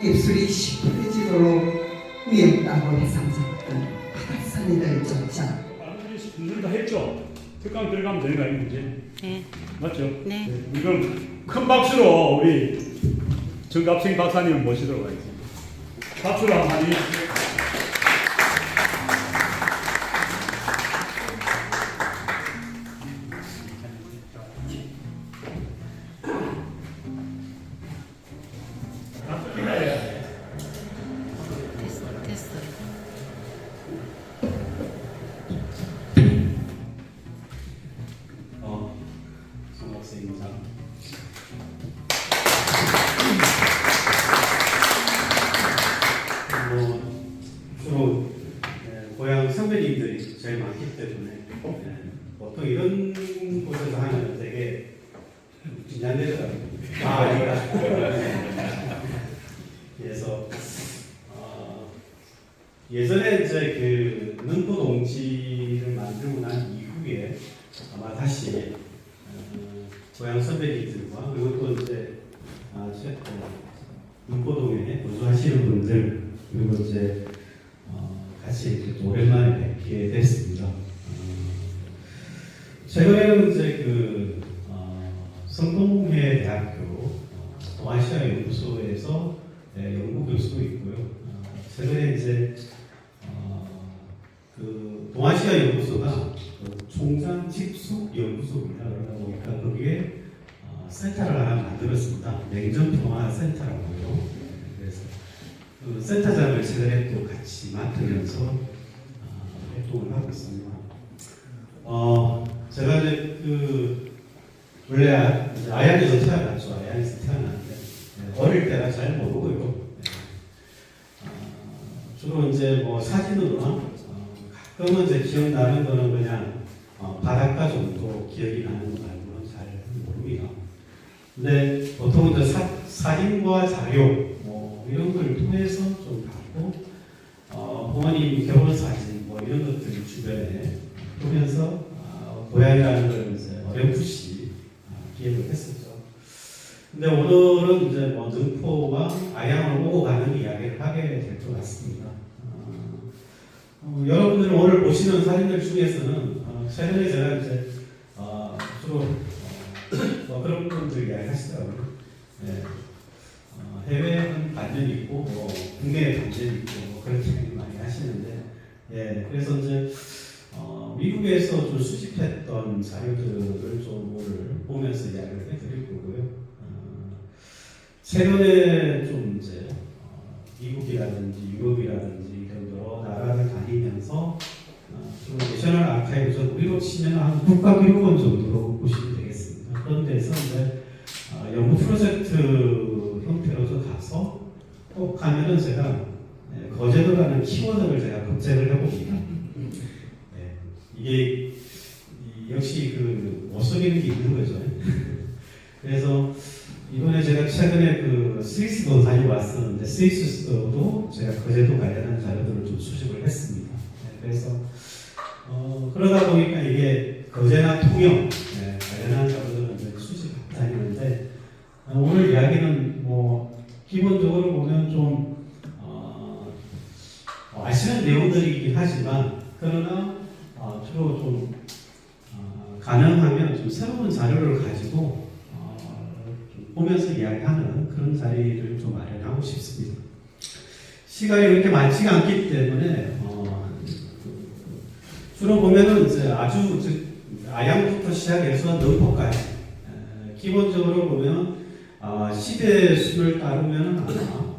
입술이 시퍼지도록 미흡다고 해상스럽던 바닷산이들조차 분들 다 했죠? 특강 들어가면 되는 거 아니에요, 이제? 네. 맞죠? 네. 이건 큰 박수로 우리 정갑생 박사님을 모시도록 하겠습니다. 박수로 한번 해주세요. 됐어요. 정학생입니다. 주로 고향 선배님들이 제일 많기 때문에 보통 이런 곳에서 하면 되게 긴장되더라고요. 그래서 예전에 이제 그 능포동지를 만들고 난 이후에 아마 다시 고향 선배님들과 그리고 또 이제 능포동에 거주하시는 분들 그리고 이제 같이 이렇게 오랜만에 뵙게 됐습니다. 최근에는 이제 그 성동회 대학교 동아시아 연구소에서 연구 교수도 있고요. 최근에 이제 그 동아시아 연구소가 총장 직속 연구소입니다. 그러다 보니까 거기에 센터를 하나 만들었습니다. 냉전통화 센터라고요. 그래서 그 센터장을 최근에 또 같이 맡으면서 활동을 하고 있습니다. 제가 이제 그 원래 아양에서 태어났죠. 아양에서 태어났는데 어릴 때라 잘 모르고요. 주로 이제 뭐 사진으로나 가끔은 이제 기억나는 거는 그냥 바닷가 정도 기억이 나는 거 말고는 잘 모릅니다. 근데 보통 이제 사진과 자료 뭐 이런 걸 통해서 좀 갖고 부모님 결혼 사진 뭐 이런 것들 주변에 보면서 고향이라는 걸 이제 어렴풋이 기억을 했었죠. 근데 오늘은 이제 뭐 능포와 아양을 오고 가는 이야기를 하게 될 것 같습니다. 여러분들 오늘 보시는 사진들 중에서는 최근에 제가 이제 주로 그런 분들 이야기 하시더라고요. 해외는 반전이 있고 뭐 국내에 반전이 있고 뭐 그런 이야기 많이 하시는데 그래서 이제 미국에서 좀 수집했던 자료들을 좀 보면서 이야기를 해드릴 거고요. 최근에 좀 이제 미국이라든지 유럽이라든지 이런 여러 나라를 다니면서 좀 내셔널 아카이브에서 우리로 치면 한 국가기록원 정도로 보시면 되겠습니다. 그런 데서 이제 연구 프로젝트 형태로 좀 가서 꼭 가면은 제가 거제도라는 키워드를 제가 검색을 해봅니다. 이게 역시 그 못 속이는 게 있는 거죠. 그래서 이번에 제가 최근에 그 스위스도 다녀왔었는데 스위스도 제가 거제도 관련한 자료들을 좀 수집을 했습니다. 그래서 그러다 보니까 이게 거제나 통영 관련한 자료들을 이제 수집하고 다니는데 오늘 이야기는 뭐 기본적으로 보면 좀 아시는 내용들이긴 하지만 그러나 주로 좀 가능하면 좀 새로운 자료를 가지고 좀 보면서 이야기하는 그런 자리를 좀 마련하고 싶습니다. 시간이 그렇게 많지가 않기 때문에 주로 보면은 이제 아주 아양부터 시작해서 능포까지 기본적으로 보면 시대의 순을 따르면 아마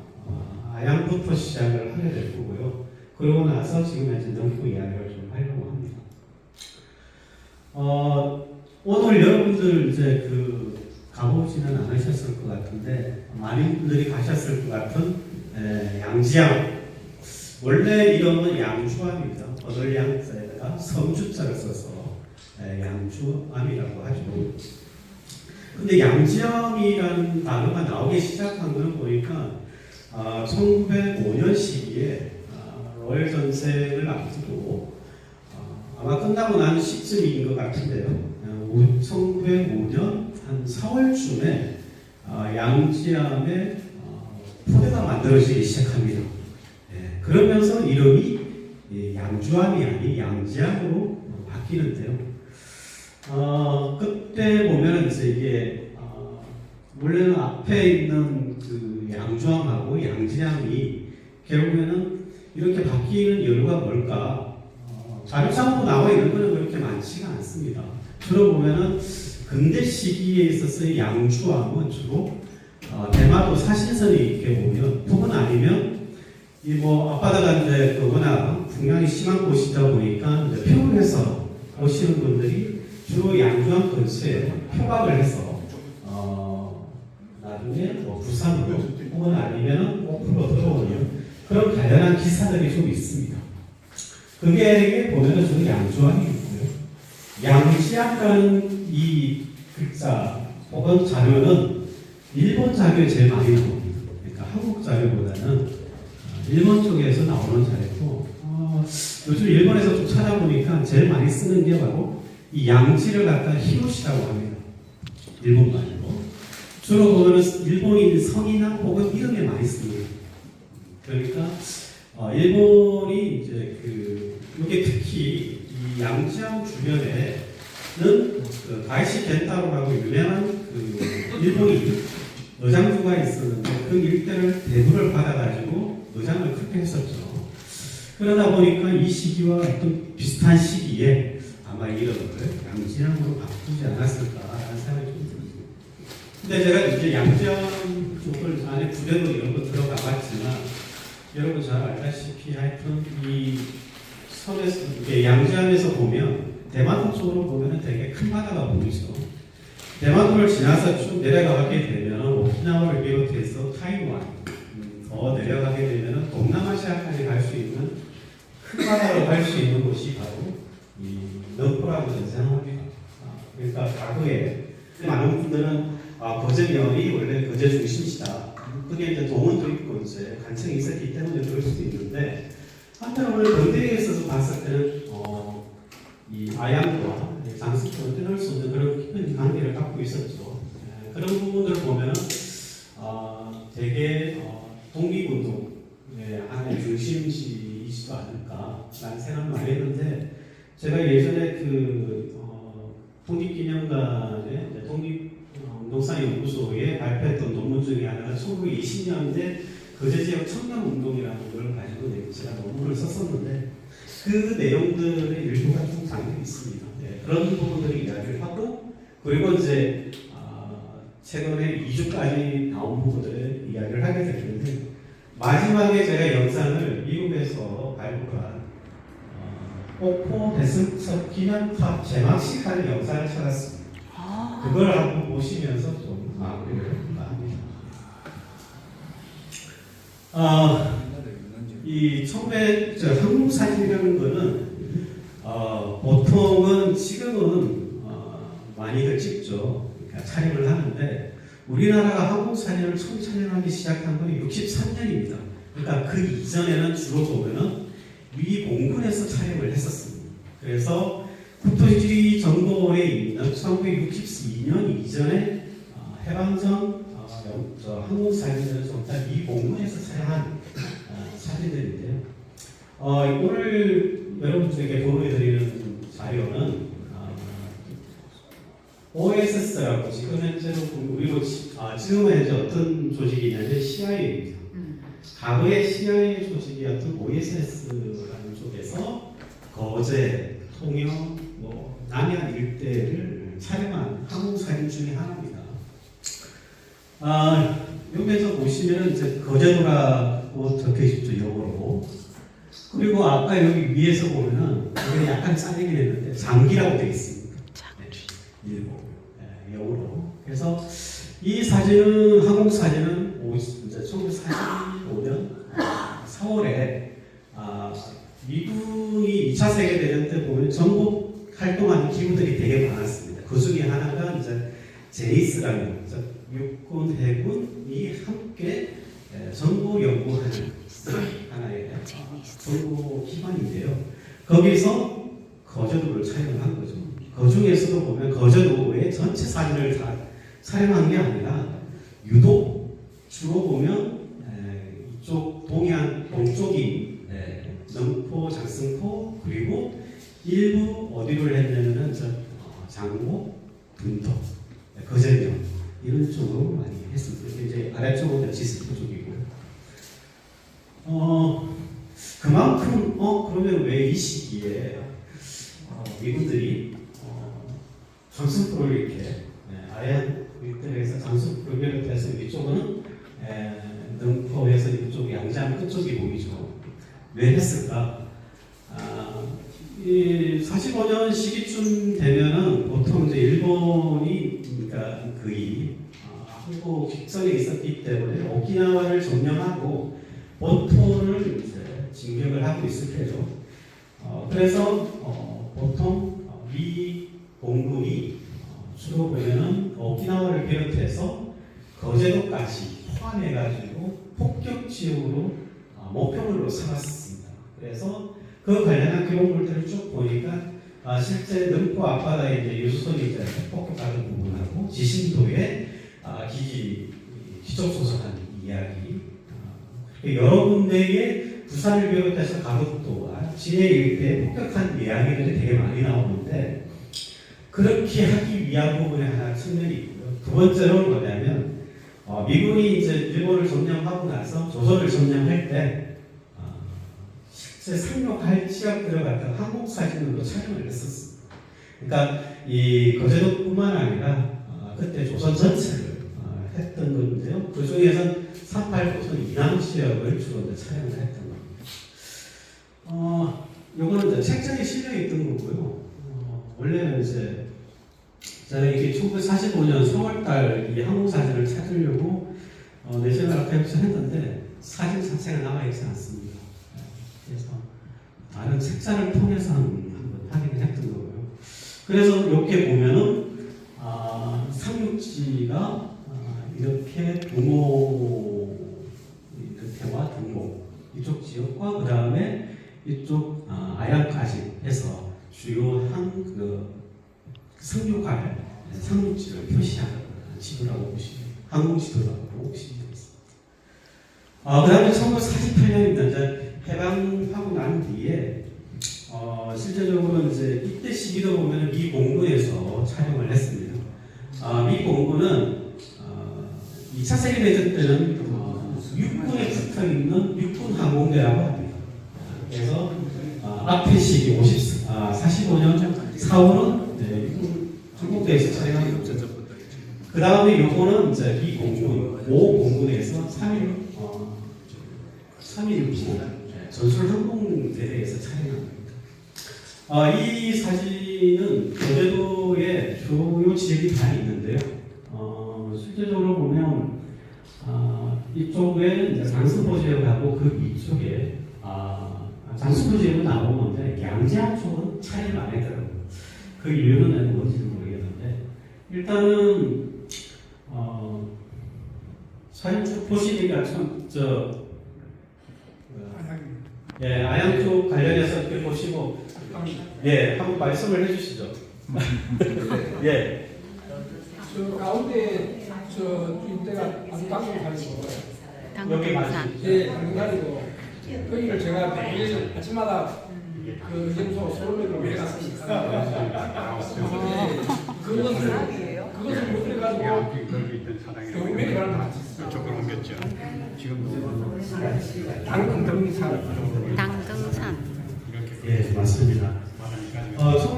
아양부터 시작을 하게 될 거고요. 그러고 나서 지금 현재 능포 이야기를 좀 하려고 합니다. 오늘 여러분들 이제 가보지는 않으셨을 것 같은데 많은 분들이 가셨을 것 같은 양지암. 원래 이름은 양주암입니다. 어덜양자에다가 섬주자를 써서 양주암이라고 하죠. 근데 양지암이라는 단어가 나오기 시작한 것을 보니까 1905년 시기에 로열 전쟁을 앞두고 아마 끝나고 난 시점인 것 같은데요. 1905년 한 4월쯤에 양지암에 포대가 만들어지기 시작합니다. 그러면서 이름이 양주암이 아닌 양지암으로 바뀌는데요. 그때 보면 이제 이게 원래는 앞에 있는 그 양주암하고 양지암이 결국에는 이렇게 바뀌는 이유가 뭘까? 자료상으로 나와 있는 거는 그렇게 많지가 않습니다. 주로 보면은 근대 시기에 있어서 양주암은 주로 대마도 사신선이 이렇게 오면 혹은 아니면 이 앞바다가 이제 워낙 풍랑이 심한 곳이다 보니까 이제 표류해서 오시는 분들이 주로 양주암 근처에 표박을 해서 나중에 부산으로 혹은 아니면 오프로 들어오는 그런 관련한 기사들이 좀 있습니다. 그게 보면은 주로 양주암이 있고요. 양지암이라는 이 글자 혹은 자료는 일본 자료에 제일 많이 나옵니다. 그러니까 한국 자료보다는 일본 쪽에서 나오는 자료고 요즘 일본에서 좀 찾아보니까 제일 많이 쓰는 게 바로 이 양지를 갖다 히로시라고 합니다. 일본 말고 주로 보면은 일본인 성이나 혹은 이름에 많이 씁니다. 그러니까 일본이 이제 이게 특히 이 양지암 주변에는 가이시 겐타로라고 유명한 일본인 의장주가 있었는데 그 일대를 대부를 받아가지고 의장을 크게 했었죠. 그러다 보니까 이 시기와 어떤 비슷한 시기에 아마 이름을 양지암으로 바꾸지 않았을까라는 생각이 좀 듭니다. 근데 제가 이제 양지암 쪽을 안에 부대도 이런 거 들어가 봤지만 여러분 잘 알다시피 하여튼 이 섬에서 양지암에서 보면 대마도 쪽으로 보면 되게 큰 바다가 보이죠. 대마도를 지나서 쭉 내려가게 되면 오키나와를 비롯해서 타이완 더 내려가게 되면 동남아시아까지 갈 수 있는 큰 바다로 갈 수 있는 곳이 바로 이 너포라고 저는 생각합니다. 그러니까 과거에 많은 분들은 거제면이 원래 거제 중심지다. 그게 이제 동원도 있고 이제 간청이 있었기 때문에 그럴 수도 있는데 한편으로는 근대에 있어서 봤을 때는 이 아양과 장수처럼 끊을 수 없는 그런 깊은 관계를 갖고 있었죠. 그런 부분들을 보면은 되게 독립운동의 하나의 중심지이지도 않을까라는 생각을 많이 했는데 제가 예전에 독립기념관의 독립운동사연구소에 발표했던 논문 중에 하나가 1920년대 거제지역 청년운동이라는 걸 가지고 제가 논문을 썼었는데 그 내용들의 일부가 좀 담겨 있습니다. 그런 부분들을 이야기를 하고 그리고 이제 최근에 2주까지 나온 부분들을 이야기를 하게 되는데 마지막에 제가 영상을 미국에서 발표한 폭포 대승석 기념탑 제막식 하는 영상을 찾았습니다. 그걸 한번 보시면서 좀 마무리를 합니다. 이 한국 사진이라는 거는 보통은 지금은 많이들 찍죠. 그러니까 촬영을 하는데 우리나라가 한국 사진을 처음 촬영하기 시작한 건 63년입니다. 그러니까 그 이전에는 주로 보면은 위 공군에서 촬영을 했었습니다. 그래서 국토지 정보에 있는 1962년 이전에 해방전 한국 사진들은 전부 다 미 공군에서 촬영한 사진들인데요. 오늘 여러분들에게 보여드리는 자료는 OSS라고 지금 현재로 우리로 지금 현재 어떤 조직이냐면 CIA입니다. 과거의 CIA 조직이었던 OSS라는 쪽에서 거제, 통영, 뭐 남해안 일대를 촬영한 항공사진 중에 하나입니다. 여기에서 보시면 이제 거제도라고 적혀 있죠, 영어로. 그리고 아까 여기 위에서 보면은 여기 약간 짜내긴 했는데 장기라고 되어 있습니다. 네, 일본 영어로. 그래서 이 사진은 한국 사진은 이제 1945년 4월에 미군이 2차 세계대전 때 보면 전국 활동하는 기구들이 되게 많았습니다. 그 중에 하나가 이제 제니스라는 육군 해군이 함께 정보 연구하는 하나의 정보 기관인데요. 거기서 거제도를 촬영한 거죠. 그 중에서도 보면 거제도의 전체 사진을 다 촬영한 게 아니라 유독 주로 보면 이쪽 동쪽이 능포, 장승포 그리고 일부 어디를 했냐면은 장고, 분덕, 거제면 이런 쪽으로 많이 했습니다. 이제 아래쪽은 지스포 쪽이고요. 그만큼 그러면 왜 이 시기에 미군들이 장승포를 이렇게 아예 일대에서 장승포를 비롯해서 이쪽은 능포에서 이쪽 양재함 끝쪽이 보이죠. 왜 했을까? 이 45년 시기쯤 되면은 보통 이제 일본이 그러니까 거의 한국 직전에 있었기 때문에 오키나와를 점령하고 본토를 이제 진격을 하고 있을 때죠. 그래서 보통 미 공군이 주로 보면은 오키나와를 비롯해서 거제도까지 포함해가지고 폭격 지역으로 목표물로 삼았습니다. 그래서 그 관련한 기록물들을 쭉 보니까 실제 능포 앞바다에 이제 유수선이 이제 폭격하는 부분하고 지신도에 기적소설한 이야기, 여러 군데의 부산을 비롯해서 가덕도와 진해 일대에 폭격한 이야기들이 되게 많이 나오는데 그렇게 하기 위한 부분의 하나 측면이 있고요. 두 번째로는 뭐냐면 미군이 이제 일본을 점령하고 나서 조선을 점령할 때 실제 상륙할 지역들을 갖다가 한국 사진으로 촬영을 했었습니다. 그러니까 이 거제도뿐만 아니라 그때 조선 전체를 했던 건데요. 그 중에서 38조선 이남 지역을 주로 이제 촬영을 했던 겁니다. 요거는 이제 책장에 실려 있던 거고요. 원래는 이제 제가 이게 1945년 3월달 이 한국 사진을 찾으려고 내셔널 아카이브에서 했는데 사진 자체가 남아있지 않습니다. 그래서 다른 책자를 통해서 한번 확인을 했던 거고요. 그래서 이렇게 보면은 상륙지가 이렇게 동호 끝에와 동호 이쪽 지역과 그 다음에 이쪽 아양까지 해서 주요한 그 상륙할 상륙지를 표시하는 지도라고 보시면 항공지도라고 보시면 되겠습니다. 그 다음에 1948년입니다. 이제 해방하고 난 뒤에 실제적으로 이제 이때 시기도 보면 미 공군에서 촬영을 했습니다. 미 공군은 2차 세계대전 때는 육군에 붙어 있는 육군 항공대라고 합니다. 그래서 앞에 시기 45년 4월은 한국대에서 촬영한 거죠. 그 다음에 요거는 이제 미 공군, 모 공군에서 3.19 전술항공대회에서 촬영합니다. 이 사진은 거제도에 주요 지역이 다 있는데요. 실제적으로 보면 이쪽에 장승포 지역하고 그 위쪽에 장승포 지역은 나오는데 양재함 쪽은 촬영을 안 했더라고요. 그 이유는 뭔지는 모르겠는데 일단은 사진 쭉 보시니까 아양 쪽 관련해서 이렇게 보시고 한번 말씀을 해주시죠. 저 가운데 이때가 당근산이고 여기 맞지? 당근산이고 거기를 제가 매일 아침마다 그 염소 소름으로 매일 갔습니다. 그것을 못 해가지고 매일 가는 거 같았어요. 이쪽으로 옮겼죠. 지금 당근산. 당등산. 예, 맞습니다.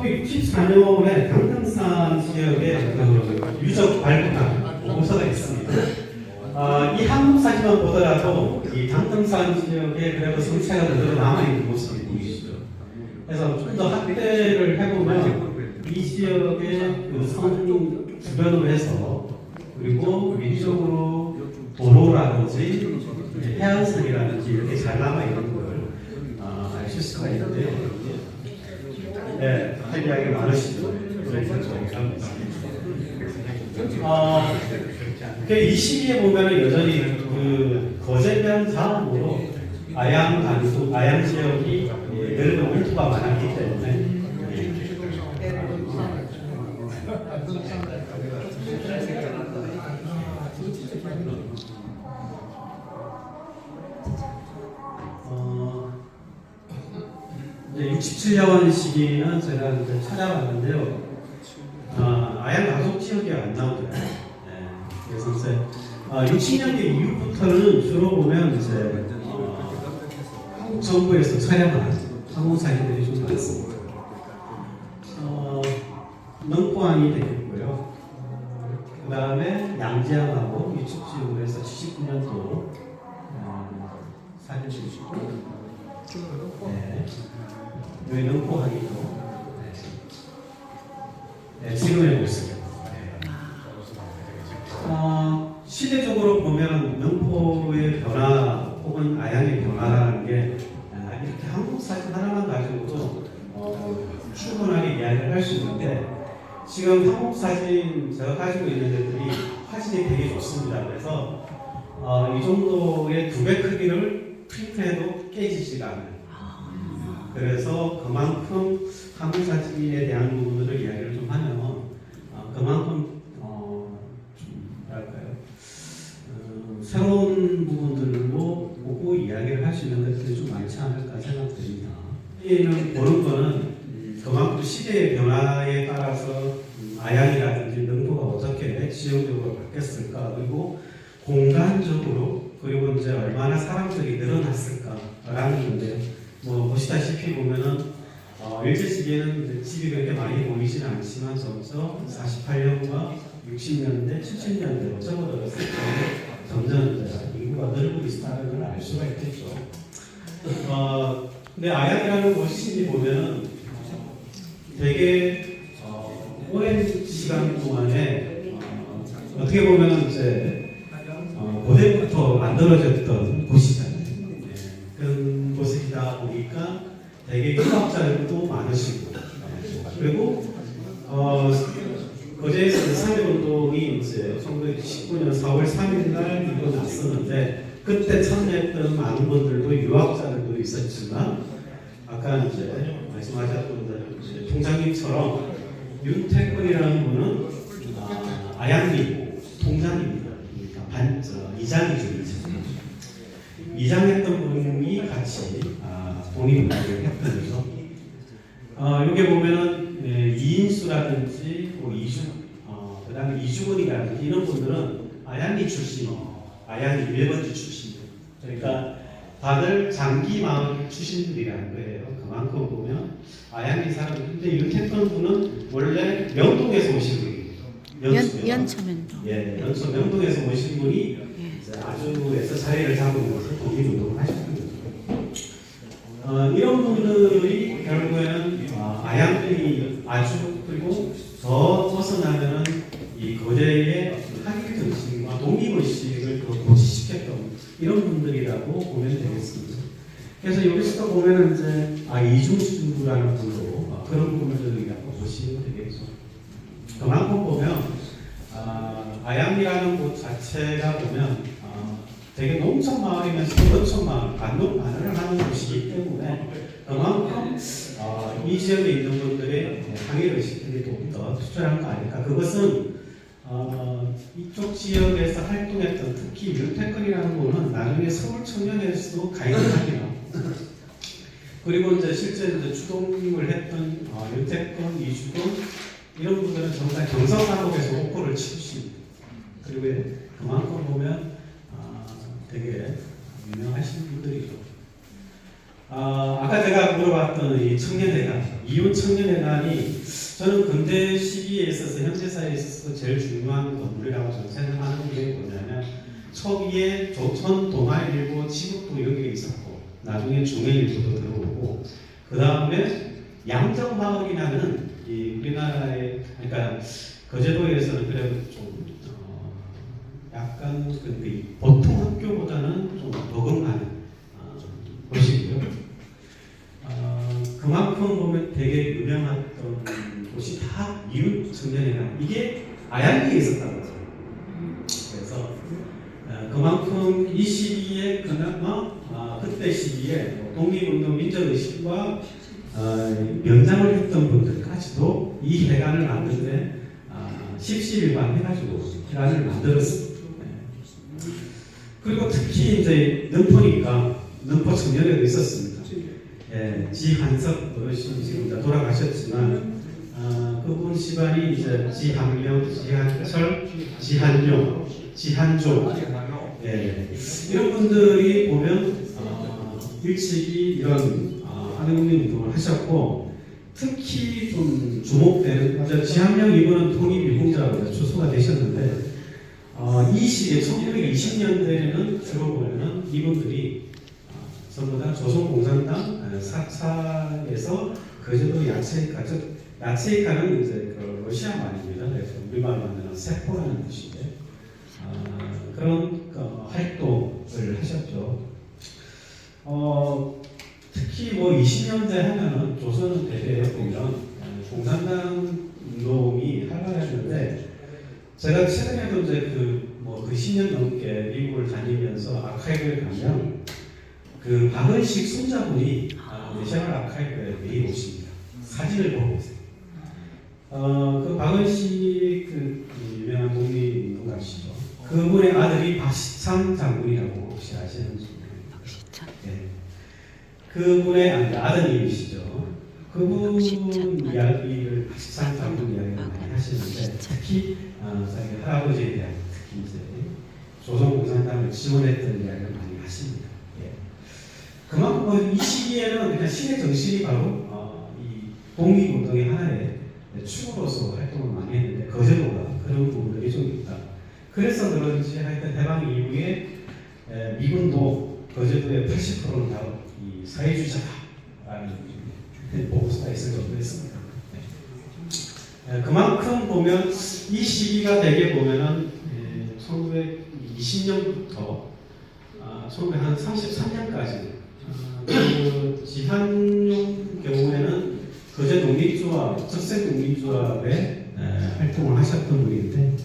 1964년에 당등산 지역에 그 유적 발굴한 보고서가 있습니다. 이 한국 사진만 보더라도 이 당등산 지역에 그래도 성체가 그대로 남아있는 모습이 보이시죠. 그래서 좀 더 확대를 해보면 이 지역의 그 성 주변으로 해서 그리고 위쪽으로 도로라든지 해안선이라든지 이렇게 잘 남아있는 걸 아실 수가 있는데 네, 할 이야기 많으시죠. 이 시기에 보면은 여전히 그 거제변 다음으로 아양 단수, 아양 지역이 넓은 온도가 많았기 때문에 이제 67년 시기는 제가 이제 찾아봤는데요. 아양 가족 지역이 안 나오더라고요. 네. 그래서 이제 60년대 이후부터는 주로 보면 이제 한국 정부에서 촬영한 한국 사진들이 좀 많습니다. 능포항이 되겠고요. 그 다음에 양지항하고 이쪽 지역으로 해서 79년도 사진을 주고 네. 여기 능포항이고 네, 지금의 모습. 시대적으로 보면 능포의 변화 혹은 아양의 변화라는 게 이렇게 한국 사진 하나만 가지고도 충분하게 이야기를 할 수 있는데 지금 한국 사진 제가 가지고 있는 애들이 화질이 되게 좋습니다. 그래서 이 정도의 2배 크기를 프린트해도 깨지지가 않아요. 그래서 그만큼 한국 사진에 대한 부분들을 이야기를 좀 하면 그만큼 뭐랄까요 새로운 부분들로 보고 이야기를 할 수 있는 것들이 좀 많지 않을까 생각됩니다. 이는 보는 거는 그만큼 시대의 변화에 따라서 아양이라든지 능포가 어떻게 지형적으로 바뀌었을까 그리고 공간적으로 그리고 이제 얼마나 사람들이 늘어났을까라는 건데요. 뭐 보시다시피 보면은 일제 시기에는 집이 그렇게 많이 보이진 않지만 점점 48년과 60년대, 70년대로 접어들었을 때 점점 인구가 늘고 있다는 걸 알 수가 있겠죠. 근데 아양이라는 곳이 보면은 되게 오랜 시간 동안에 어떻게 보면은 이제 고대부터 만들어졌던 곳이잖아요. 네. 그런 곳이다 보니까 되게 유학자들도 많으시고 그리고 거제에서 3.1운동이 이제 1919년 4월 3일 날 일어났었는데 그때 참여했던 많은 분들도 유학자들도 있었지만 아까 이제 말씀하셨던 총장님처럼 윤태권이라는 분은 아양리고 통장입니다. 그러니까 이장이죠. 이장했던 분이 같이 독립운동을 했던 거죠. 여기 보면은 이인수라든지 뭐 그다음에 이주근이라든지 이런 분들은 아양리 출신, 아양리 밀번지 출신. 그러니까 다들 장기 마을 출신들이라는 거예요. 그만큼 보면 아양리 사람. 근데 윤태권 분은 원래 명동에서 오신 분이에요. 연천면동. 예, 연천 명동에서 오신 분이 이제 아주에서 자리를 잡으면서 독립운동을 하셨던 거죠. 이런 분들이 결국에는 아양들이 아주 그리고 더 벗어나면은 이 거제의 학일정신과 독립의식을 더 고취시켰던 이런 분들이라고 보면 되겠습니다. 그래서 여기서도 보면은 이제 이중수라는 분도 그런 분들이라고 보시면 되겠죠. 그만큼 보면 아양이라는 곳 자체가 보면 되게 농촌 마을이면서 거촌 마을, 반농반을 하는 곳이기 때문에 그만큼 이 지역에 있는 분들의 항일의식들이 더욱더 투철한 거 아닐까. 그것은 이쪽 지역에서 활동했던 특히 윤태권이라는 분은 나중에 서울청년에서도 가입을 합니다. 그리고 이제 실제 이제 추동을 했던 윤태권, 이주근 이런 분들은 정말 경상남북에서 옥고를 치우십니다. 그리고 그만큼 보면 되게 유명하신 분들이죠. 아까 제가 물어봤던 이 청년회관, 이혼 청년회관이 저는 근대 시기에 있어서 현대 사회에 있어서 제일 중요한 건물이라고 저는 생각하는 게 뭐냐면 초기에 조선 동아일보 지국도 여기에 있었고 나중에 중해일보도 들어오고 그 다음에 양정마을이라는 이 우리나라의 그러니까 거제도에서는 그래도 좀 약간 그 보통 학교보다는 좀 버금가는 곳이고요. 그만큼 보면 되게 유명했던 곳이 다 이웃 청년회관 이게 아양리에 있었다고 해요. 그래서 그만큼 이 시기에 그나마 그때 시기에 독립운동 민족의식과 명장을 했던 분들까지도 이 회관을 만드는데 십시일반 해가지고 회관을 만들었습니다. 그리고 특히 이제 능포니까 능포 청년회도 있었습니다. 예, 지한석 어르신 지금 다 돌아가셨지만 그분 집안이 이제 지한명, 지한철, 지한용, 지한조 예, 이런 분들이 보면 일찍이 이런 한국민운동을 하셨고 특히 좀 주목되는 지한명 이분은 통일유공자로 추수가 되셨는데 이 시기에 1920년대에는 주로 보면은 이분들이 전부 다 조선공산당 사찰에서 거제도 야채이카, 즉 야채이카는 이제 그 러시아 말입니다. 그래서 우리말로 하면 세포라는 뜻인데 그런 활동을 하셨죠. 특히 뭐 20년대 하면은 조선은 대대 보면 공산당 운동이 활발했는데 제가 최근에도 이제 그 10년 넘게 미국을 다니면서 아카이브에 가면 그 박은식 손자분이 내셔널 아카이브에 매일 오십니다. 사진을 보고 오세요. 그 박은식 그 유명한 독립운동가시죠. 그분의 아들이 박시창 장군이라고 혹시 아시는지? 박시창. 네. 그분의 아드님이시죠. 그분 이야기를 박시창 장군 이야기를 많이 하시는데 특히 자기 할아버지에 대한 특히 이제 조선공산당을 지원했던 이야기를 많이 하십니다. 예. 그만큼 이 시기에는 그냥 신의 정신이 바로 이 독립운동의 하나의 축으로서 활동을 많이 했는데 거제도가 그런 부분들이 좀 있다. 그래서 그런지 하여튼 해방 이후에 미군도 거제도의 80%는 다 이 사회주의자다라는 보고서가 있을 정도였습니다. 그만큼 보면 이 시기가 되게 보면은 1920년부터 1933년까지 그 지한용 경우에는 거제 독립조합, 적색 독립조합에 활동을 하셨던 분인데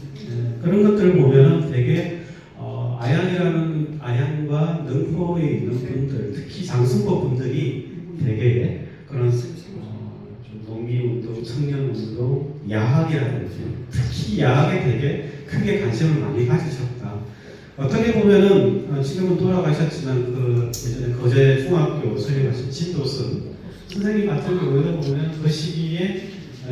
그런 것들을 보면은 되게 아양과 능포에 있는 분들, 특히 장승포 분들이 되게 그런 좀 농민운동, 청년운동, 야학이라든지 특히 야학에 되게 크게 관심을 많이 가지셨다. 어떻게 보면은 지금은 돌아가셨지만 그 예전에 거제 중학교 설립하신 진도선 선생님 같은 경우에도 보면 그 시기에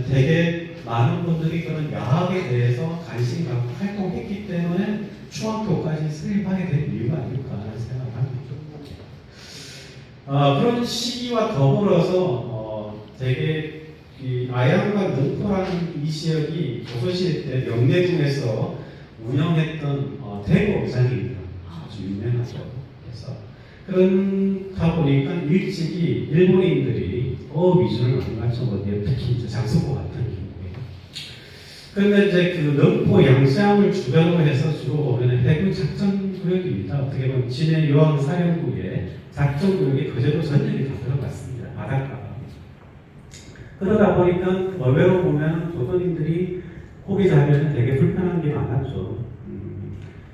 되게 많은 분들이 그런 야학에 대해서 관심 갖고 활동했기 때문에 중학교까지 설립하게 된 이유가 아닐까라는 생각을 합니다. 그런 시기와 더불어서 되게 이 아양과 능포라는 이 지역이 조선시대 때 명례궁에서 운영했던 대거 의상입니다. 아주 유명하죠. 그래서 그러다 보니까 일찍이 일본인들이 위주를 많이 맞춰보는데 특히 이제 장승포 같은 경우에. 그런데 이제 그 능포 양시암을 주변으로 해서 주로 보면 해군 작전 구역입니다. 어떻게 보면 진해 여왕사령부의 작전 구역에 거제도 전역이 다 들어갔습니다. 바닷가가. 그러다 보니까 의외로 보면 조선인들이 고기 잡으면 되게 불편한 게 많았죠.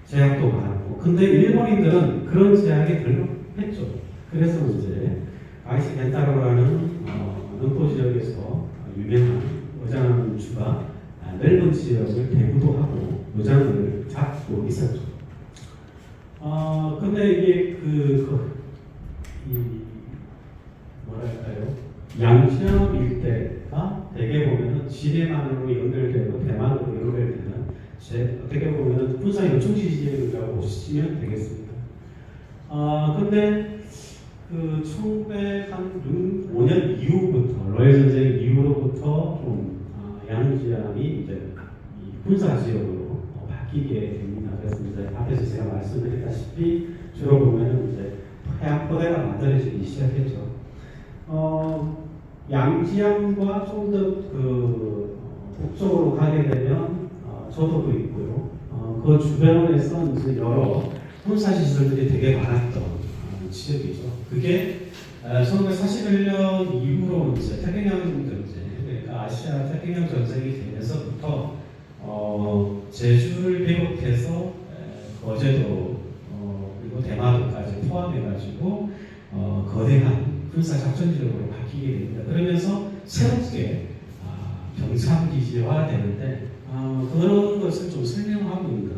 제약도 많았고. 근데 일본인들은 그런 제약이 별로 했죠. 그래서 이제 아이스 겐타로라는 능포 지역에서 유명한 어장주가 넓은 지역을 대구도 하고 노장을 잡고 있었죠. 근데 이게 뭐랄까요? 양시암 일대가 대개 보면은 진해만으로 연결되고 대만으로 연결되는 어떻게 보면은 군사의 중시 지역이라고 보시면 되겠습니다. 근데 그 1905년 이후부터 러일 전쟁 이후로부터 좀 양지함이 이제 이 군사 지역으로 바뀌게 됩니다. 그래서 이제 앞에서 제가 말씀드렸다시피 주로 보면은 이제 해안포대가 만들어지기 시작했죠. 양지함과 좀 더 그 북쪽으로 가게 되면 저도도 있고요. 그 주변에서 이제 여러 군사시설들이 되게 많았던 지역이죠. 그게 1941년 이후로 이제 태평양 전쟁, 그러니까 아시아 태평양 전쟁이 되면서부터 제주를 비롯해서 거제도 그리고 대마도까지 포함해가지고 거대한 군사 작전 지역으로 바뀌게 됩니다. 그러면서 새롭게 병참 기지화되는데 그런 것을 좀 설명하고 있는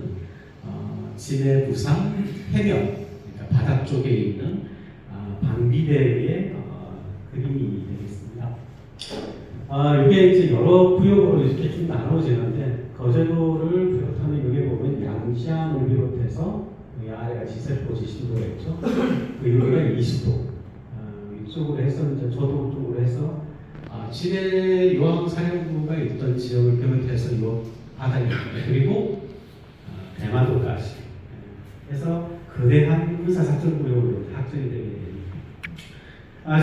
진해 부산 해변, 그러니까 바다 쪽에 있는 방비대의 그림이 되겠습니다. 이게 이제 여러 구역으로 이렇게 쭉 나눠지는데 거제도를 비롯하면 여기 보면 양지항을 비롯해서 여기 아래가 지세포 지신도였죠. 여기가 20도 이쪽으로 해서 이제 저도 쪽으로 해서 진해 유황사령부가 있던 지역을 비롯해서 이 바다입니다. 그리고 대마도까지 해서 거대한 군사작전구역으로 확정이 되게 됩니다.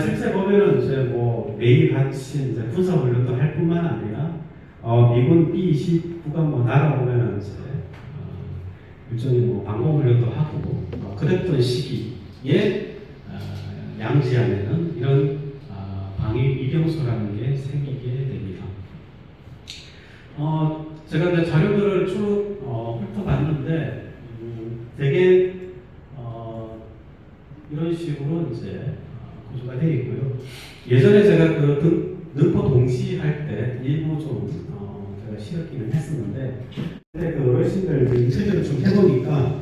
실제 보면은 이제 뭐 매일 같이 이제 군사훈련도 할 뿐만 아니라 미군 B-29가 뭐 날아오면은 이제 일종의 뭐 방공훈련도 하고 그랬던 시기에 양지함에는 이런 방위 이병소라는 게 생기게 됩니다. 제가 이제 자료들을 쭉 훑어봤는데 되게 이런 식으로 이제 구조가 되어 있고요. 예전에 제가 그 능포 동시 할 때 일부 좀 제가 실었기는 했었는데, 근데 그 어르신들 인터뷰를 좀 해보니까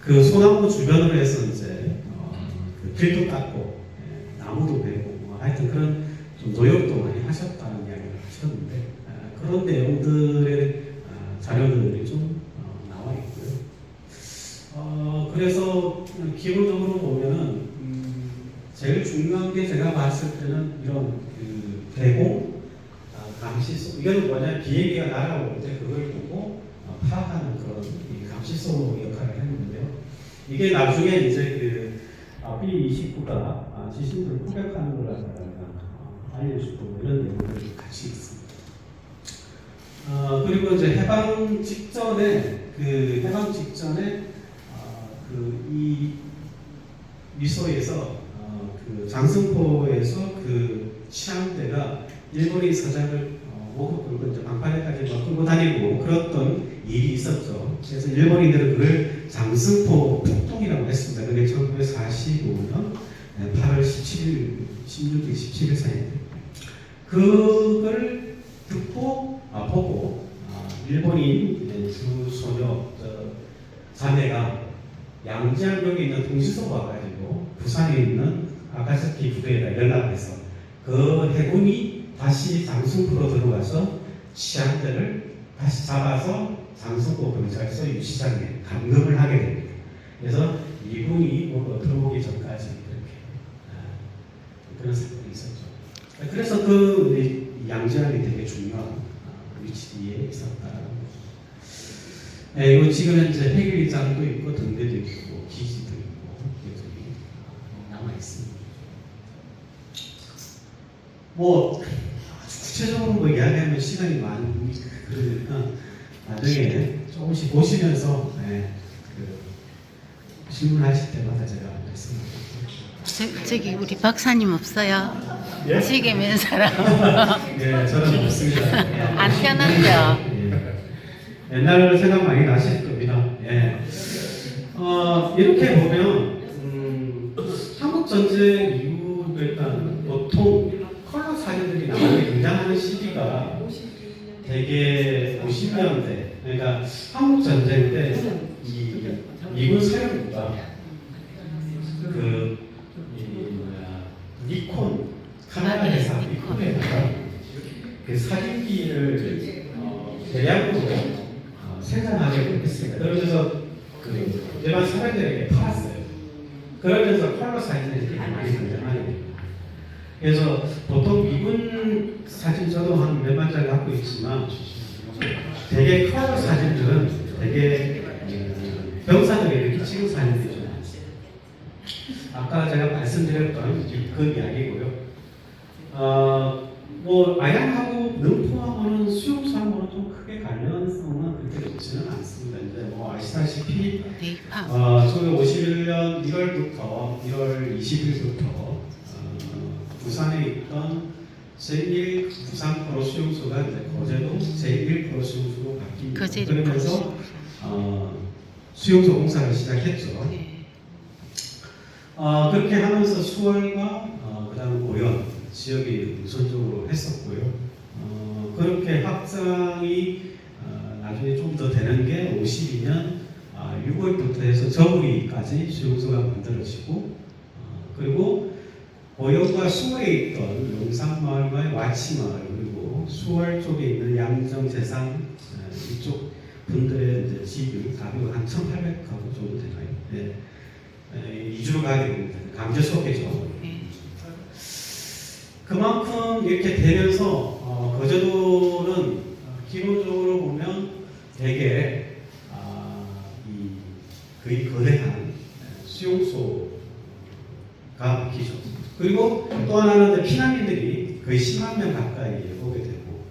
그 소나무 주변으로 해서 이제 그 길도 닦고 나무도 베고 하여튼 그런 좀 노력도 많이 하셨다는 이야기를 하셨는데 그런 내용들의 자료들이 좀 나와 있고요. 그래서 기본적으로 보면은 제일 중요한 게 제가 봤을 때는 이런 그 대공 감시소, 이건 뭐냐, 비행기가 날아올 때 그걸 보고 파악하는 그런 감시소 역할을 했는데요. 이게 나중에 이제 그 B-29가 지신들을 포격하는 걸 알려주고 이런 내용들이 같이 있습니다. 그리고 이제 해방 직전에 이 미소에서 그 장승포에서 그 치안대가 일본인 사장을 목을 끌고 이제 방파제까지 막 끌고 다니고 그랬던 일이 있었죠. 그래서 일본인들은 그걸 장승포 폭동이라고 했습니다. 그게 1945년 8월 17일, 16일, 17일 사이에 그걸 듣고 보고 일본인 주소녀 자매가 양지항역에 있는 통신소가 와가지고 부산에 있는 아카츠키 부대에다 연락해서 그 해군이 다시 장승포로 들어가서 치안대를 다시 잡아서 장승포 경찰서 유치장에 감금을 하게 됩니다. 그래서 미군이 들어오기 전까지 그런 사건이 있었죠. 그래서 그 양지항이 되게 중요한 위치에 있었다라는 거죠. 이거 지금 현재 해결장도 있고 등대도 있고 기지도 있고 여기 남아 있습니다. 뭐 구체적으로 뭐 이야기하면 시간이 많으니까 그러니까 나중에 조금씩 보시면서 그 질문하실 때마다 제가 말씀드릴게요. 저기 우리 박사님 없어요? 예? 지게 맨 사람. 네, 저는 없습니다. 안 편하죠? 옛날 생각 많이 나실 겁니다. 이렇게 보면 한국 전쟁 이후 일단 보통 컬러 사진들이 나오게 등장하는 시기가 되게 50년대, 그러니까 한국 전쟁 때 이 미군 사령부가 니콘 카메라 회사 니콘에다가 그 사진기를 대량으로 생산하게 됐습니다. 그러면서 그 일반 사람들에게 팔았어요. 그러면서 컬러 사진이 이렇게 많이 등장하게 됩니다. 그래서 보통 미군 사진 저도 한 몇만 장 갖고 있지만 되게 컬러 사진들은 되게 병사들이 이렇게 찍은 사진들이 좀 많습니다. 아까 제가 말씀드렸던 그 이야기고요. 뭐 아양하고 능포하고는 수용소하고는 좀 크게 관련성은 그렇게 높지는 않습니다. 이제 뭐 아시다시피 대파. 1951년 1월부터 1월 20일부터 부산에 있던 제1 부산 포로 수용소가 이제 거제도 제1 포로 수용소로 바뀝니다. 거제도 그러면서 수용소 공사를 시작했죠. 네. 그렇게 하면서 수월과 그다음 고현 지역이 우선적으로 했었고요. 그렇게 확장이 나중에 좀 더 되는 게 52년 6월부터 해서 저구리까지 수용소가 만들어지고 그리고 고현과 수월에 있던 용산마을과 와치마을 그리고 수월 쪽에 있는 양정 재상 이쪽 분들의 이제 집이 가격 한 1,800가구 정도 되나요? 네. 이주로 가게 됩니다. 강제 소개죠. 네. 그만큼 이렇게 되면서 거제도는 기본적으로 보면 되게 거의 거대한 수용소가 바뀌죠. 그리고 또 하나는 피난민들이 거의 10만 명 가까이 오게 되고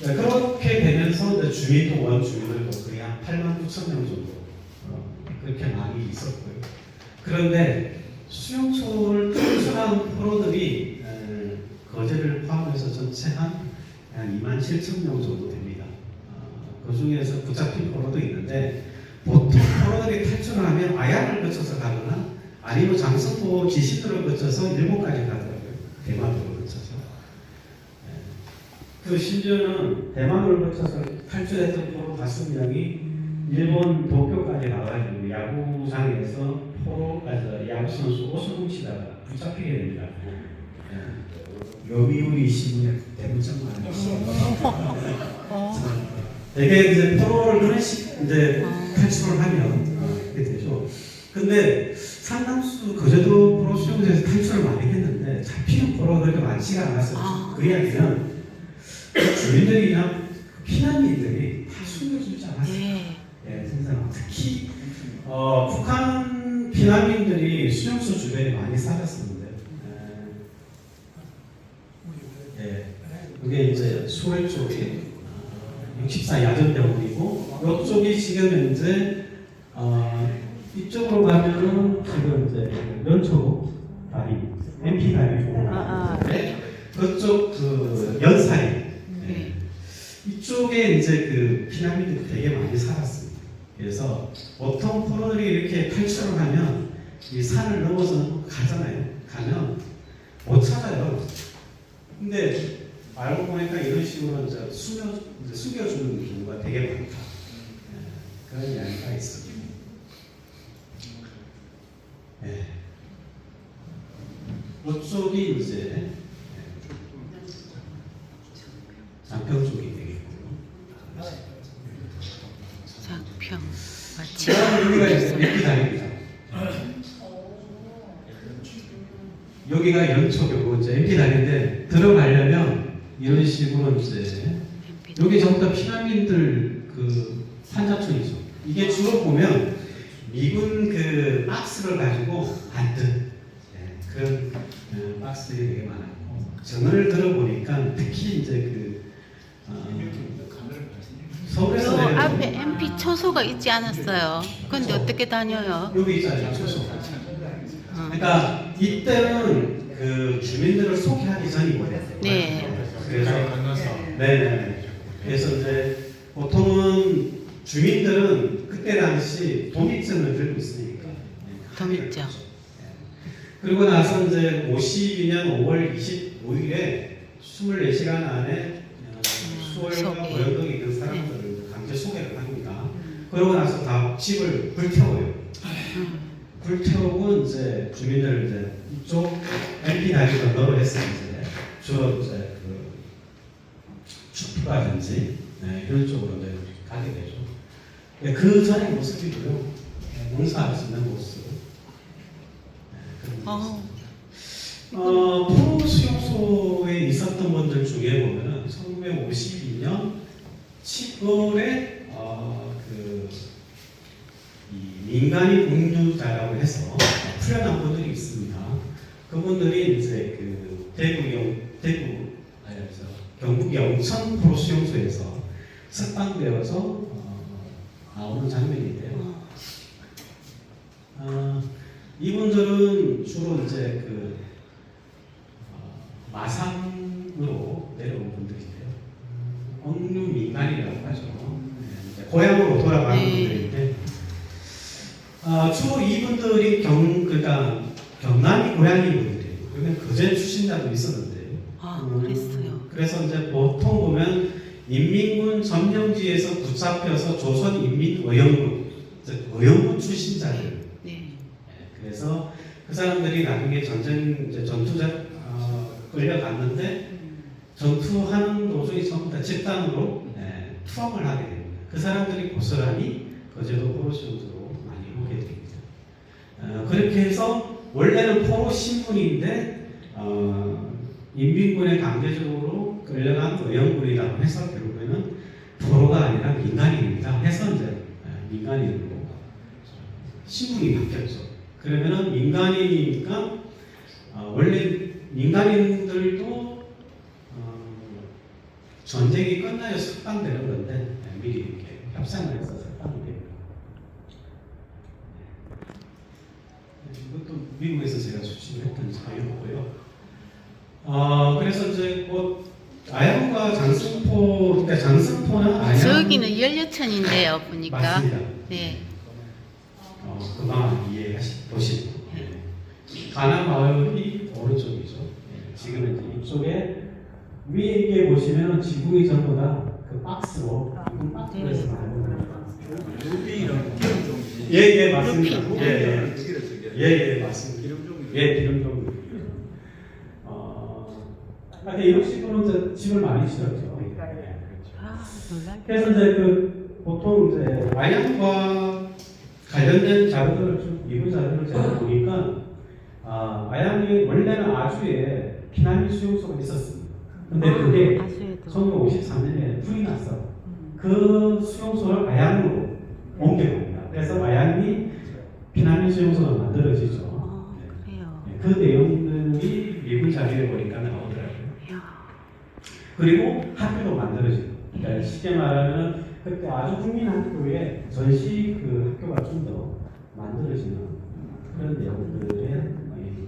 그렇게 되면서 이제 주민도 원주민들도 거의 한 8만 9천 명 정도 그렇게 많이 있었고요. 그런데 수용소를 탈출한 포로들이 거제를 포함해서 전체 한 2만 7천 명 정도 됩니다. 그 중에서 붙잡힌 포로도 있는데 보통 포로들이 탈출을 하면 아양을 거쳐서 가거나 아니면 장성포 지시도를 거쳐서 일본까지 가더라고요. 대만도를 거쳐서. 그 심지어는 대만도를 거쳐서 탈출했던 포로 가슴량이 일본 도쿄까지 가가지고 야구장에서 포로까지 야구 선수 옷을 훔치다가 붙잡히게 됩니다. 요미우리 신문에 대문장 많이 되게 이제 포로를 그런 식 이제 탈출을 하면 그렇게 되죠. 근데 상당수 거제도 포로 수용소에서 탈출을 많이 했는데 잡히는 포로가 그렇게 많지가 않았어요. 그 이야기는 주민들이나 피난민들이 다 숨겨주지 않았어요. 네. 예, 특히 북한 피난민들이 수용소 주변에 많이 살았었는데, 그게 이제 수월 쪽에 64 야전병원이고, 이쪽이 지금 현재 이쪽으로 가면은 지금 이제 연초 다리, MP 다리 쪽으로 그쪽 그 연사리. 이쪽에 이제 그 피난민들이 되게 많이 살았습니다. 그래서 보통 포로들이 이렇게 탈출을 하면 이 산을 넘어서 가잖아요. 가면 못 찾아요. 근데 알고 보니까 이런 식으로 이제 숨겨주는 경우가 되게 많다. 그런 이야기가 있습니다. 이쪽이 이제 장평 쪽이 되겠고요. 장평 마치 여기가 이제 MP다리입니다. 여기가 연초교고 이제 MP다리인데 들어가려면 이런 식으로 이제 여기 전부 다 피난민들 그 환자촌이죠. 이게 주로 보면 미군 그 박스를 가지고 만든 그런 박스들이 되게 많아요. 정을 들어보니까 특히 이제 그 서울에서 내려오는 앞에 MP 초소가 있지 않았어요. 근데 어떻게 다녀요? 여기 있잖아요. 초소. 그러니까 이때는 그 주민들을 소개하기 전이거든요. 네. 그래서 네네. 그래서 이제 보통은 주민들은 그때 당시 도민증을 들고 있으니까. 도민증. 그리고 나서 이제 52년 5월 25일에 24시간 안에 수월과 고현동에 있는 사람들을 강제 소개를 합니다. 그러고 나서 다 집을 불태워요. 불태우고 이제 주민들을 이제 이쪽 MP 다리 건너로 해서 이제 주로 이제 그 축포라든지 이런 쪽으로 이제 가게 되죠. 그 전의 모습이고요. 농사짓는 모습. 포로 수용소에 있었던 분들 중에 보면은 1952년 7월에 이 민간인 공유자라고 해서 풀려난 분들이 있습니다. 그분들이 이제 그 경북 영천 포로 수용소에서 석방되어서 나오는 장면인데요. 이분들은 주로 이제 그 마산으로 내려온 분들인데요. 억류 민간이라고 하죠. 이제 고향으로 돌아가는 분들인데, 주로 이분들이 그러니까 경남이 고향인 분들이에요. 그러면 거제 출신자도 있었는데, 그랬어요. 그래서 이제 보통 보면 인민군 점령지에서 붙잡혀서 조선인민의용군, 의용군 출신자들. 네. 그래서 그 사람들이 나중에 전투자 끌려갔는데 전투하는 도중에 전부 다 집단으로 투항을 하게 됩니다. 그 사람들이 고스란히 거제도 포로수용소로 많이 오게 됩니다. 그렇게 해서 원래는 포로 신분인데 인민군에 강제적으로 끌려간 의용군이라고 해서 결국에는 포로가 아니라 민간인이다 해서 이제 민간인으로 신분이 바뀌었죠. 그러면은 민간인이니까 원래 민간인들도 전쟁이 끝나야 석방되는 건데 미리 이렇게 협상을 해서 석방이 됩니다. 이것도 미국에서 제가 수출했던 자료고요. 그래서 이제 뭐 아양과 장승포, 그러니까 장승포는 아양 저기는 연료천인데요, 보니까. 맞습니다. 네. 금방 보시고 가나 마을이 오른쪽이죠. 지금은 이제 이쪽에 위에 보시면은 지붕이 전부 다 그 박스로 이건 박스에서 만든 거예요. 예 맞습니다. 예 맞습니다. 기름종. 이런 식으로 이제 집을 많이 지었죠. 그래서 이제 보통 이제 아양과 관련된 자료들을 좀 미국 자료를 제가 보니까 아양이 원래는 아주에 피난민 수용소가 있었습니다. 근데 그게 1953년에 불이 났어. 그 수용소를 아양으로 옮겨갑니다. 그래서 아양이 피난민 수용소가 만들어지죠. 그래요. 그 내용들이 미국 자료에 보니까 나오더라고요. 그리고 학교도 만들어지고, 그러니까 쉽게 말하면 그때 아주 국민학교에 전시 그 학교가 좀 더 만들어지는 그런 내용들에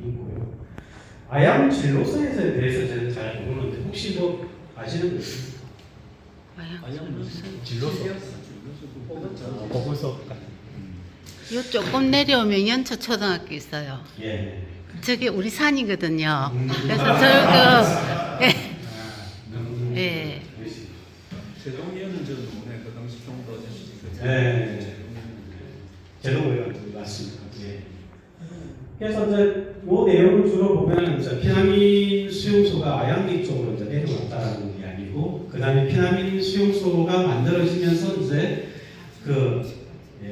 있고요. 아양 진로서에 대해서 저는 잘 모르는데 혹시 뭐 아시는 분 있습니까? 진로서. 보고서 같은. 요 조금 내려오면 연초 초등학교 있어요. 예. 저게 우리 산이거든요. 그래서 예. 세종이었는 저는 오늘 그 당시 정도 네. 제동의원 맞습니다. 예. 그래서 이제 이 내용을 주로 보면 이제 피난민 수용소가 아양리 쪽으로 이제 내려왔다는 이야기고, 그 다음에 피난민 수용소가 만들어지면서 이제 그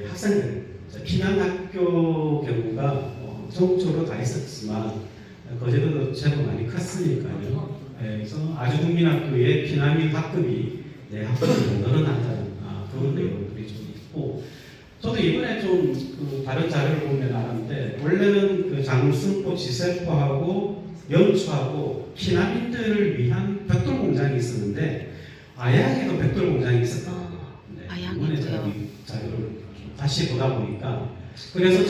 학생들 피난학교 경우가 전국적으로 다 있었지만 거제도도 제법 많이 컸으니까요. 그래서 아주국민학교의 피난민 학급이 학급이 늘어난다는 그런 내용들이 좀 있고, 저도 이번에 좀 그 다른 자료를 보면 알았는데 원래는 그 장승포, 지세포하고 연추하고 피난민들을 위한 벽돌 공장이 있었는데 아양에도 벽돌 공장이 있었거든요. 이번에 제가 이 자료를 다시 보다 보니까 그래서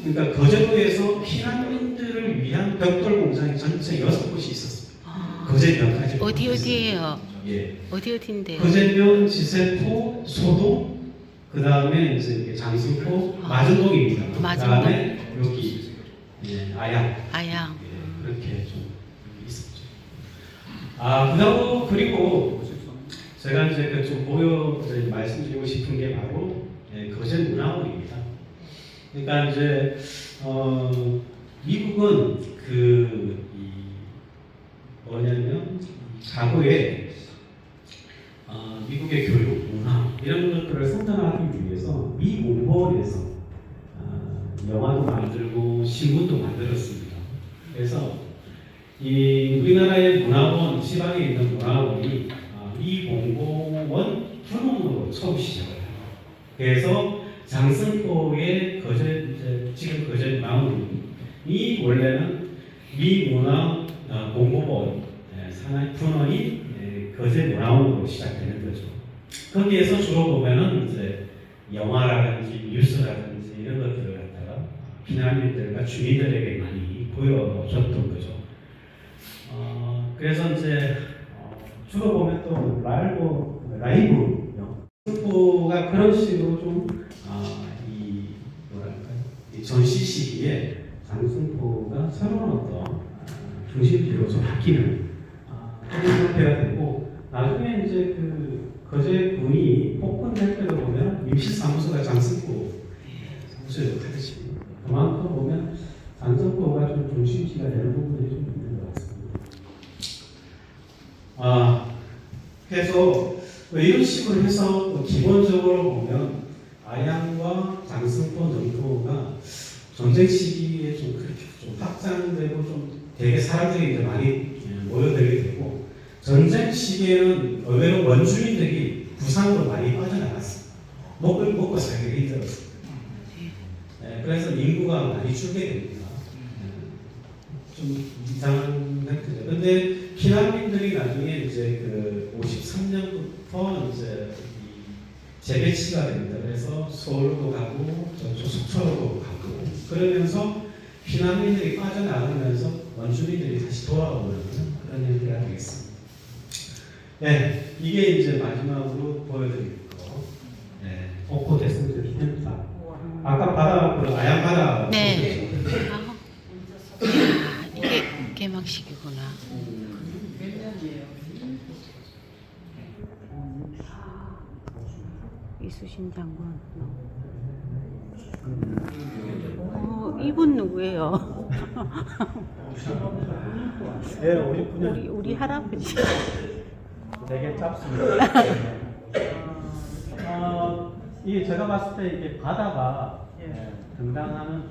그러니까 거제도에서 피난민들을 위한 벽돌 공장이 전체 6곳이 있었습니다. 거제면까지. 어디예요? 예. 어디인데요? 거제면, 지세포, 소동, 그 다음에 이제 장승포, 마전동입니다. 그 다음에 여기 아양. 그렇게 좀 있었죠. 그리고 제가 이제 좀 말씀드리고 싶은 게 바로 거제 문화원입니다. 그러니까 이제 미국은 뭐냐면 과거에 미국의 교육, 문화 이런 것들을 선전하기 위해서 미 문헌에서 영화도 만들고 신문도 만들었습니다. 그래서 이 우리나라의 문화원, 시방에 있는 문화원이 이 공고원 현원으로 처음 시작을 해요. 그래서 장승포의 지금 거제 나오는 원래는 미문화 공고원 산하의 fun원이 거제 문화원으로 시작되는 거죠. 거기에서 주로 보면은 이제 영화라든지 뉴스라든지 이런 것들을 갖다가 피난민들과 주민들에게 많이 보여줬던 거죠. 그래서 이제 주로 보면 또 라이브 승포가 그런 식으로 좀 이 전시 시기에 장승포가 새로운 어떤 중심지로 좀 바뀌는 그런 형태가 되고, 나중에 이제 그 거제군이 폭군될 때도 보면 임시사무소가 장승포 사무소에 하듯이 그만큼 보면 장승포가 좀 중심지가 되는 부분들이 좀 있는 것 같습니다. 그래서 이런 식으로 해서 기본적으로 보면 아양과 장승포 영토가 전쟁 시기에 좀 그렇게 좀 확장되고 좀 되게 사람들이 이제 많이 모여들게 되고, 전쟁 시기에는 의외로 원주민들이 부산으로 많이 빠져나갔습니다. 먹고 살기가 힘들었습니다. 그래서 인구가 많이 줄게 됩니다. 좀 이상한 멘트죠. 근데 피난민들이 나중에 이제 그 53년부터 이제 재배치가 됩니다. 그래서 서울로 가고 속초로 가고 그러면서 피난민들이 빠져나가면서 원주민들이 다시 돌아오는 그런 얘기가 되겠습니다. 네, 이게 이제 마지막으로 보여드릴 거. 네, 옥포 대승절 기념사. 아까 바다, 그 아양 바다. 네. 이게 개막식이구나. 이수신 장관. 이분 누구예요? 네, 우리 우리 할아버지. 되게 짧습니다. 이게 제가 봤을 때 이게 바다가 등장하는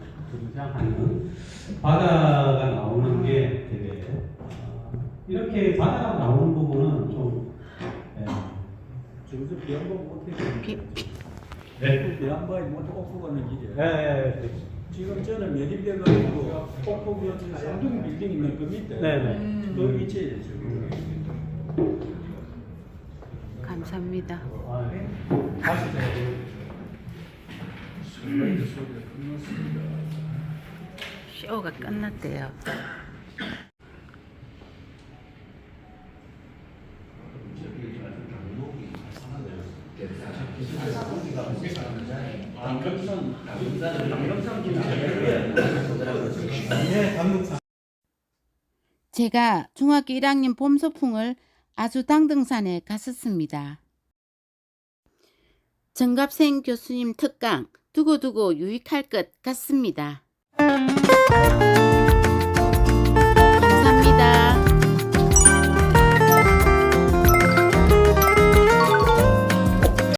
바다가 나오는 게 되게 이렇게 바다가 나오는 부분은 좀 지금 비안바 못해. 네. 비안바에 못 옥포 가는 길이에요. 네. 지금 저는 매립돼 가지고 옥포 비어진 쌍둥이 빌딩 있는 그 밑에. 네. 그 위치에 지금. 감사합니다. 가시죠. 쇼가 끝났대요. 제가 중학교 1학년 봄 소풍을 아주당등산에 갔었습니다. 정갑생 교수님 특강 두고두고 유익할 것 같습니다.